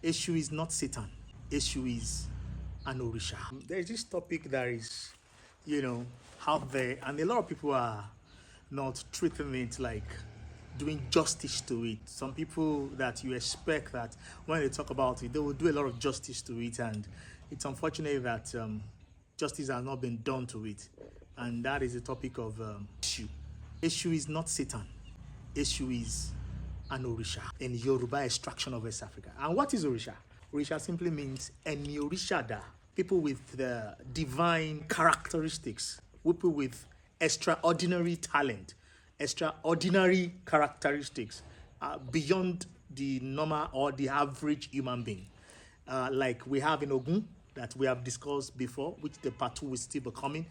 Issue is not Satan. Issue is an Òrìṣà. There's this topic that is, out there, and a lot of people are not treating it like doing justice to it. Some people that you expect that when they talk about it, they will do a lot of justice to it, and it's unfortunate that justice has not been done to it. And that is the topic of issue. Issue is not Satan. Issue is an Òrìṣà in Yoruba extraction of West Africa. And what is Òrìṣà? Òrìṣà simply means any Orishada, people with the divine characteristics, people with extraordinary talent, extraordinary characteristics beyond the normal or the average human being. Like we have in Ogun, that we have discussed before, which the part 2 will still be coming.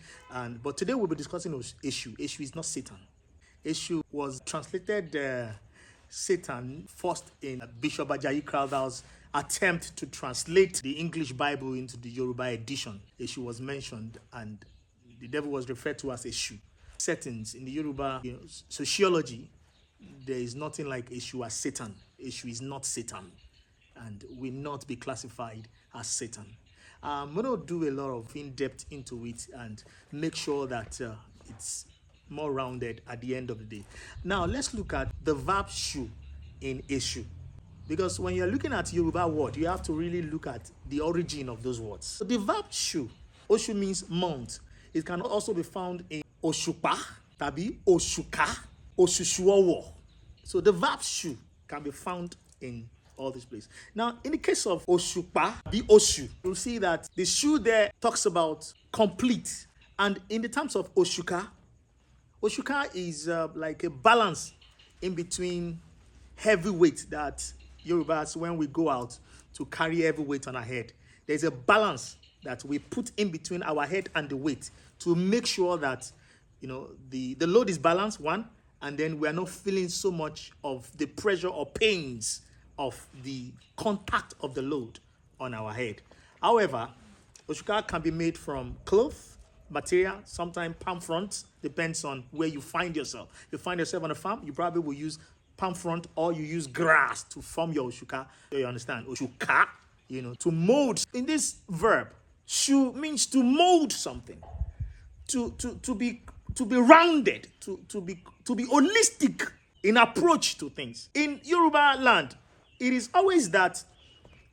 But today we'll be discussing issue. Issue is not Satan. Issue was translated Satan first in Bishop Ajayi Crowther's attempt to translate the English Bible into the Yoruba edition. Issue was mentioned, and the devil was referred to as Eshu. Settings in the Yoruba sociology, there is nothing like Eshu as Satan. Eshu is not Satan, and will not be classified as Satan. I'm going to do a lot of in-depth into it and make sure that it's more rounded at the end of the day. Now, let's look at the verb shu in Eshu. Because when you're looking at Yoruba word, you have to really look at the origin of those words. So the verb shu, Oshu means month. It can also be found in Oshupa, tabi Oshuka, Oshushuowo. So the verb shu can be found in all these places. Now, in the case of Oshupa, the Oshu, you'll see that the shu there talks about complete. And in the terms of Oshuka, Oshuka is like a balance in between heavy weight that Yorubas, when we go out to carry heavy weight on our head, there's a balance that we put in between our head and the weight to make sure that the load is balanced, one, and then we are not feeling so much of the pressure or pains of the contact of the load on our head. However, Oshuka can be made from cloth material, sometimes palm fronts, depends on where you find yourself. If you find yourself on a farm, you probably will use palm front, or you use grass to form your Oshuka. So you understand? Oshuka, to mold. In this verb, shu means to mold something, to be rounded, to be holistic in approach to things. In Yoruba land, it is always that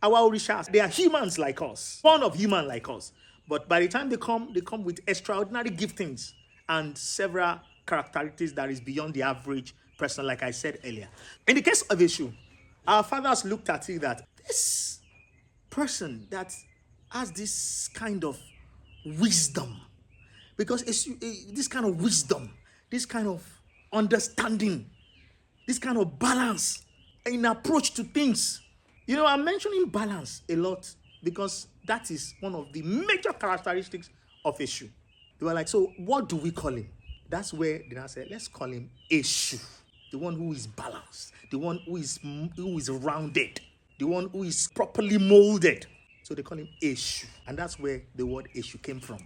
our Orishas, they are humans like us, born of human like us. But by the time they come with extraordinary giftings and several characteristics that is beyond the average person, like I said earlier. In the case of Eshu, our fathers looked at it that this person that has this kind of wisdom, because this kind of wisdom, this kind of understanding, this kind of balance in approach to things. I'm mentioning balance a lot because that is one of the major characteristics of Eshu. They were like, so what do we call him? That's where they now said, let's call him Eshu. The one who is balanced, the one who is rounded, the one who is properly molded. So they call him Eshu. And that's where the word Eshu came from,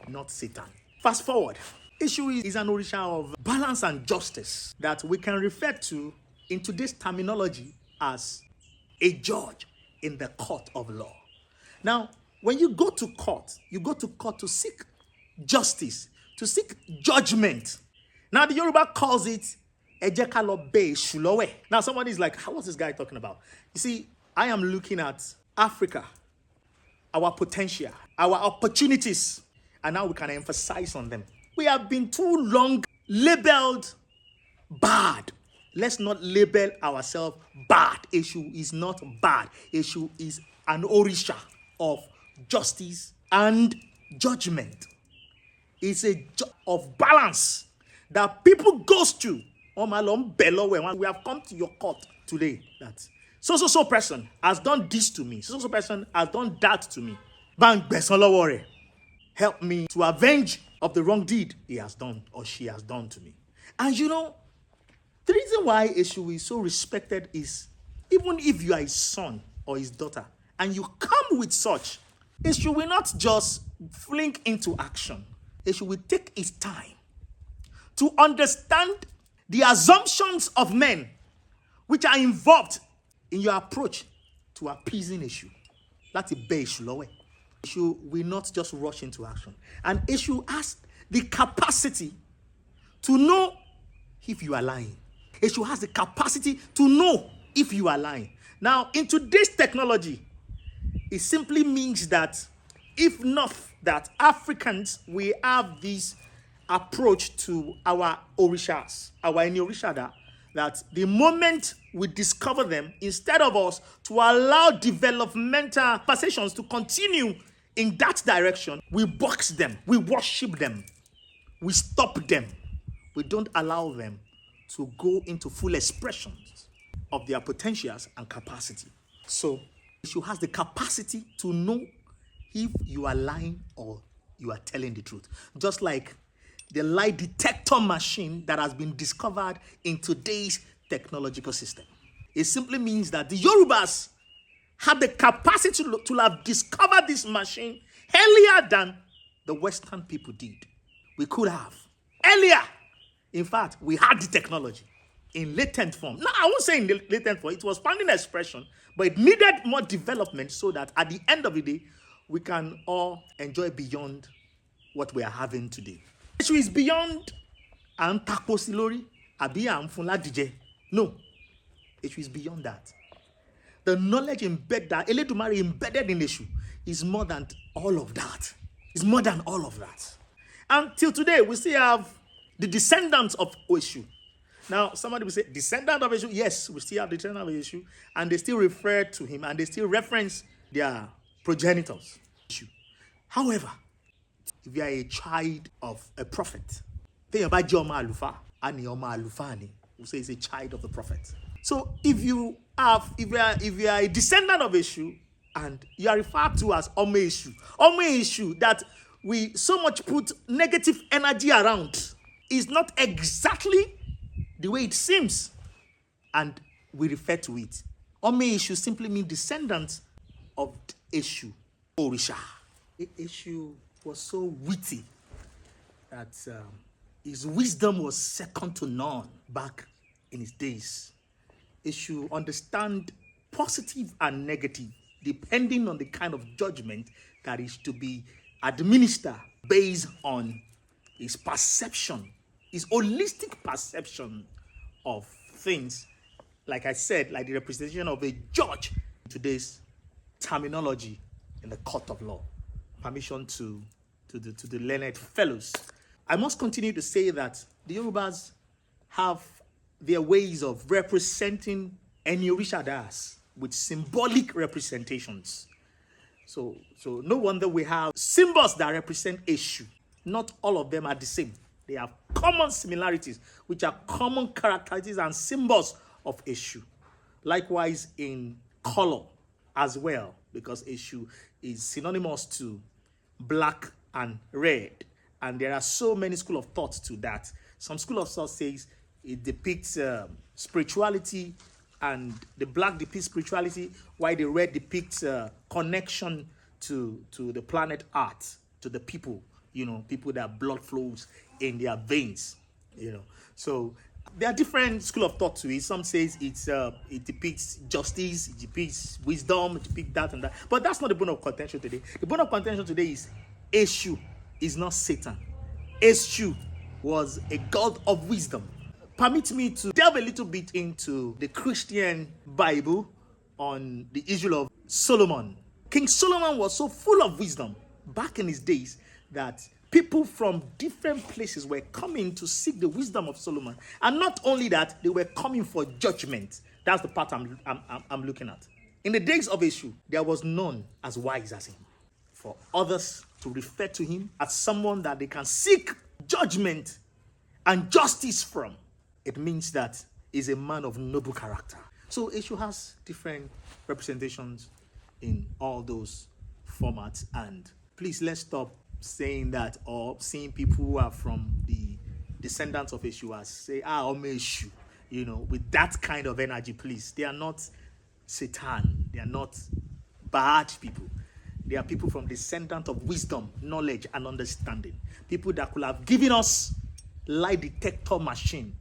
not Satan. Fast forward. Eshu is an Orisha of balance and justice that we can refer to in today's terminology as a judge in the court of law. Now, when you go to court to seek justice, to seek judgment. Now, the Yoruba calls it Ejekalo Be Shulowe. Now, somebody is like, what's this guy talking about? You see, I am looking at Africa, our potential, our opportunities, and now we can emphasize on them. We have been too long labeled bad. Let's not label ourselves bad. Eshu is not bad. Eshu is an Orisha of justice and judgment. It's a of balance that people goes to. We have come to your court today that so person has done this to me. So person has done that to me. Help me to avenge of the wrong deed he has done or she has done to me. And the reason why Eshu is so respected is even if you are his son or his daughter and you come with such, Eshu will not just fling into action. Eshu will take his time to understand the assumptions of men which are involved in your approach to appeasing issue. Láti bẹ́ èṣù lọ́wẹ̀. Issue will not just rush into action. And issue has the capacity to know if you are lying. Issue has the capacity to know if you are lying. Now, in today's technology, it simply means that if not that Africans, we have this approach to our Orishas, our Orisha, that the moment we discover them, instead of us to allow developmental conversations to continue in that direction, we box them, we worship them, we stop them. We don't allow them to go into full expressions of their potentials and capacity. So, you has the capacity to know if you are lying or you are telling the truth. Just like the lie detector machine that has been discovered in today's technological system. It simply means that the Yorubas had the capacity to have discovered this machine earlier than the Western people did. We could have. Earlier. In fact, we had the technology in latent form. No, I won't say in the latent form. It was finding expression, but it needed more development so that at the end of the day, we can all enjoy beyond what we are having today. Issue is beyond antakosilori, abi amfunladije. No, issue is beyond that. The knowledge embedded, Eledumare embedded in issue, is more than all of that. It's more than all of that. Until today, we still have the descendants of Orisha. Now, somebody will say, descendant of Orisha? Yes, we still have the descendant of Orisha, and they still refer to him, and they still reference their progenitors. However, if you are a child of a prophet, we say it's a child of the prophet. So if you are a descendant of Eshu and you are referred to as Ome Eshu, that we so much put negative energy around, is not exactly the way it seems, and we refer to it. Ome Eshu simply means descendants of Eshu, Òrìshà. Eshu was so witty that his wisdom was second to none back in his days. Eshu understand positive and negative depending on the kind of judgment that is to be administered based on his perception, his holistic perception of things. Like I said, like the representation of a judge in today's terminology in the court of law. Permission to the learned fellows. I must continue to say that the Yorubas have their ways of representing any Orisha das with symbolic representations. So no wonder we have symbols that represent Eshu. Not all of them are the same. They have common similarities, which are common characteristics and symbols of Eshu. Likewise in color as well, because Eshu is synonymous to black and red. And there are so many schools of thought to that. Some school of thought says it depicts spirituality, and the black depicts spirituality, while the red depicts connection to the planet Earth, to the people, people that blood flows in their veins, So there are different school of thought to it. Some says it depicts justice, it depicts wisdom, it depicts that and that. But that's not the bone of contention today. The bone of contention today is Eshu is not Satan. Eshu was a god of wisdom. Permit me to delve a little bit into the Christian Bible on the issue of Solomon. King Solomon was so full of wisdom back in his days that people from different places were coming to seek the wisdom of Solomon. And not only that, they were coming for judgment. That's the part I'm looking at. In the days of Eshu, there was none as wise as him. For others to refer to him as someone that they can seek judgment and justice from, it means that he's a man of noble character. So Eshu has different representations in all those formats. And please, let's stop saying that or seeing people who are from the descendants of Eshu as say, Ome Eshu, with that kind of energy, please. They are not Satan. They are not bad people. They are people from descendants of wisdom, knowledge, and understanding. People that could have given us lie detector machine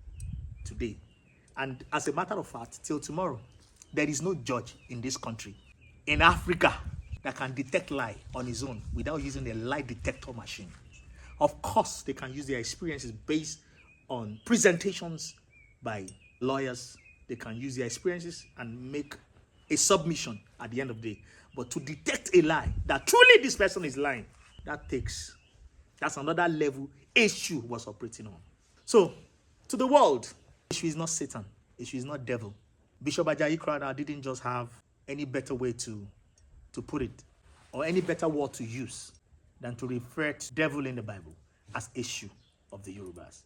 today. And as a matter of fact, till tomorrow, there is no judge in this country in Africa that can detect lie on his own without using a lie detector machine. Of course, they can use their experiences based on presentations by lawyers. They can use their experiences and make a submission at the end of the day. But to detect a lie, that truly this person is lying, that's another level issue was operating on. So, to the world, issue is not Satan. Issue is not devil. Bishop Ajayi Crowther didn't just have any better way to put it, or any better word to use than to refer to devil in the Bible as issue of the Yorubas.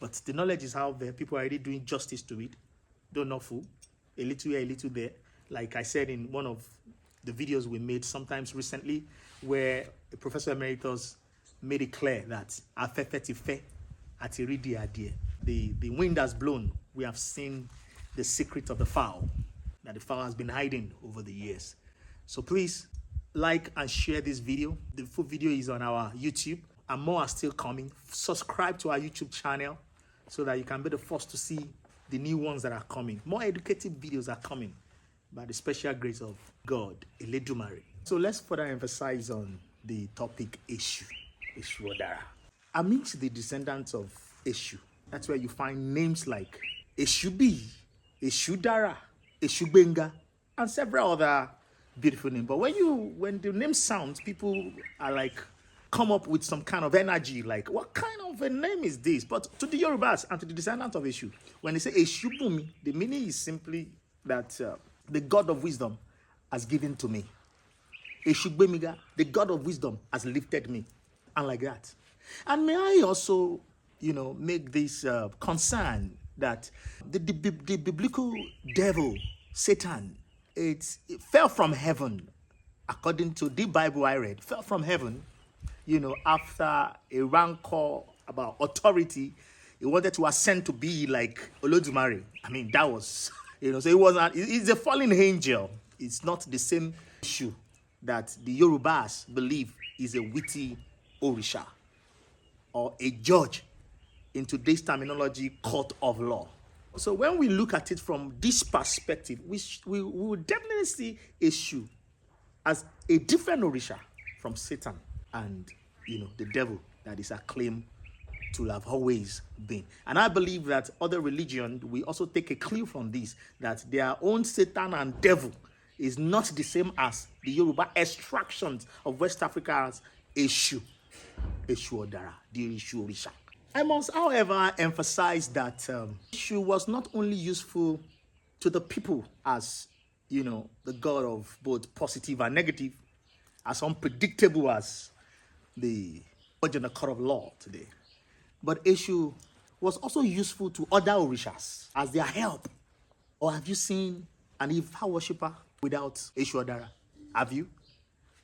But the knowledge is out there. People are already doing justice to it. Don't know fool. A little here, a little there. Like I said in one of the videos we made sometimes recently, where a professor emeritus made it clear that the wind has blown. We have seen the secret of the fowl that the fowl has been hiding over the years. So please like and share this video. The full video is on our YouTube, and more are still coming. Subscribe to our YouTube channel so that you can be the first to see the new ones that are coming. More educative videos are coming by the special grace of God, Eledumare. So let's further emphasize on the topic Eshu Odara. Amidst the descendants of Eshu, that's where you find names like Eshubi, Eshudara, Eshubenga, and several other beautiful names. But when the name sounds, people are like, come up with some kind of energy, like, what kind of a name is this? But to the Yorubas and to the descendants of Eshu, when they say Eshubumi, the meaning is simply that the God of wisdom has given to me. Eshugbemiga, the God of wisdom has lifted me. And like that. And may I also, make this concern that the biblical devil, Satan, it fell from heaven, according to the Bible I read, fell from heaven, after a rancor about authority. He wanted to ascend to be like Olodumare. I mean, that was, so it wasn't, it's a fallen angel. It's not the same issue that the Yorubas believe is a witty Òrìshà, or a judge in today's terminology, court of law. So when we look at it from this perspective, we will definitely see Eshu as a different Òrìshà from Satan and the devil that is acclaimed to have always been. And I believe that other religions will also take a clue from this, that their own Satan and devil is not the same as the Yoruba extractions of West Africa's Eshu Odara, the Eshu Òrìshà. I must, however, emphasize that Eshu was not only useful to the people as, the god of both positive and negative, as unpredictable as the judge in the court of law today, but Eshu was also useful to other Orishas as their help. Or have you seen an Ifa worshipper without Eshu Odara? Have you?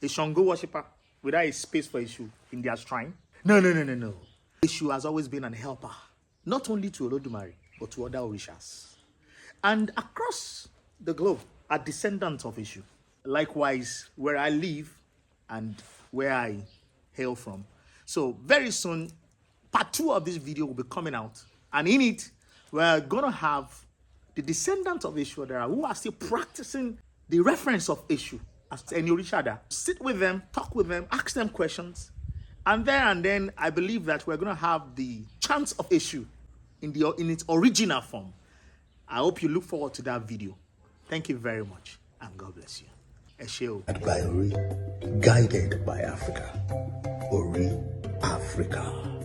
A Shango worshipper without a space for Eshu in their shrine? No. Eshu has always been an helper, not only to Olodumare, but to other Orishas. And across the globe are descendants of Eshu. Likewise, where I live and where I hail from. So very soon, part 2 of this video will be coming out. And in it, we're going to have the descendants of Eshu Odara who are still practicing the reference of Eshu as any Orisha. Sit with them, talk with them, ask them questions. And then I believe that we're going to have the chants of Eshu in its original form. I hope you look forward to that video. Thank you very much, and God bless you. Esheo. By Ori, guided by Africa. Oriafrica.